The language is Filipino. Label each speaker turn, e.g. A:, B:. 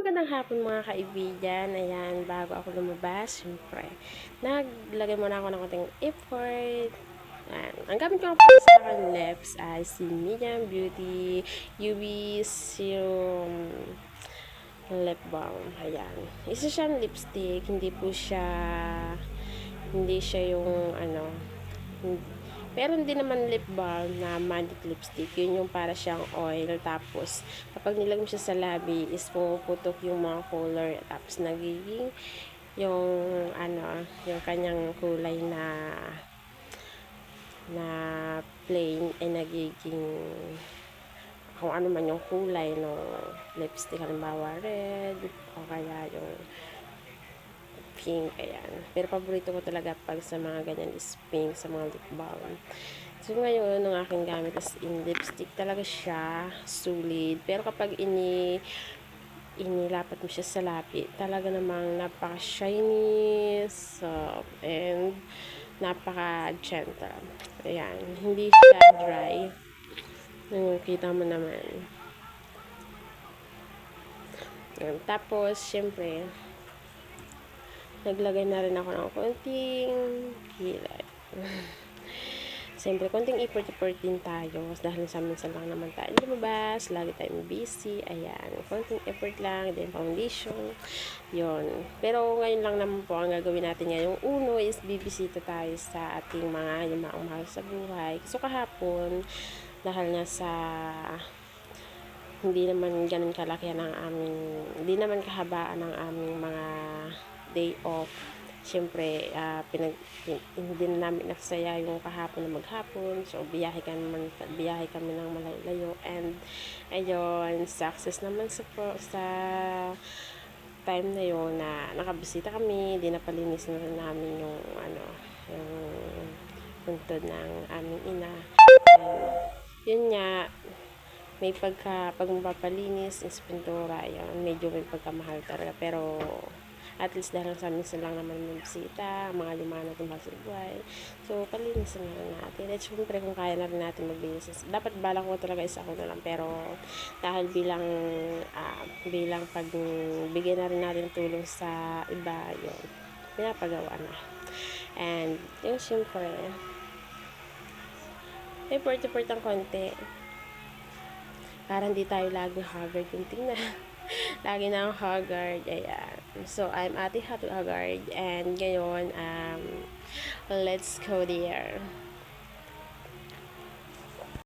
A: magandang hapon mga kaibigan. Ayan, bago ako lumabas, syempre, naglagay muna ako ng konting effort. Ayan. Ang gamit ko po sa akin lips ay si Medium Beauty UV Serum Lip Balm. Ayan. Isa siyang lipstick, hindi siya yung pero hindi naman lip balm na matte lipstick. Yun yung para siyang oil. Tapos, kapag nilagay mo siya sa labi, is pumuputok yung mga color. Tapos, nagiging yung, yung kanyang kulay na plain ay nagiging kung ano man yung kulay ng lipstick. Halimbawa, red, o kaya yung pink, ayan. Pero paborito ko talaga pag sa mga ganyan is pink, sa mga lip balm. So, ngayon, ang aking gamit is in lipstick. Talaga siya, solid. Pero kapag inilapat mo siya sa lapi, talaga namang napaka-shiny, soft, and napaka-gentle. Ayan. Hindi siya dry. Kita mo naman. Ayan. Tapos, syempre, naglagay na rin ako ng konting kilay. Siyempre, konting effort din tayo dahil sa minsan lang naman tayo lumabas, lagi tayong busy. Ayan, konting effort lang, then foundation. Yon. Pero ngayon lang naman po ang gagawin natin ngayong uno is bibisita tayo sa ating mga yumaong mahal sa buhay. So kahapon, dahil nga sa hindi naman ganun kalaki hindi naman kahabaan ng aming mga day off. Siyempre, hindi na namin nagsaya yung kahapon na maghapon. So, biyahe kami ng malayo. And, ayun, success naman sa time na yun na nakabisita kami. Dinapalinis na rin namin yung puntod ng aming ina. And, yun nga, pag mapapalinis, is pintura, yun, medyo may pagkamahal talaga. Pero, at least dahil sa amin lang naman may bisita, mga lima natin sa buhay. So, palinisan na lang natin. At syempre, kung kaya na rin natin maglinis. Dapat balak ko talaga isa ko na lang. Pero, dahil bilang pagbigay na rin natin tulong sa iba, yun, pinapagawa na. And, yung syempre, effort ang konti. Para hindi tayo laging haggard yung tingnan. Lagi na akong haggard. Ayan. So, I'm Ate Haggard. And ngayon, let's go there.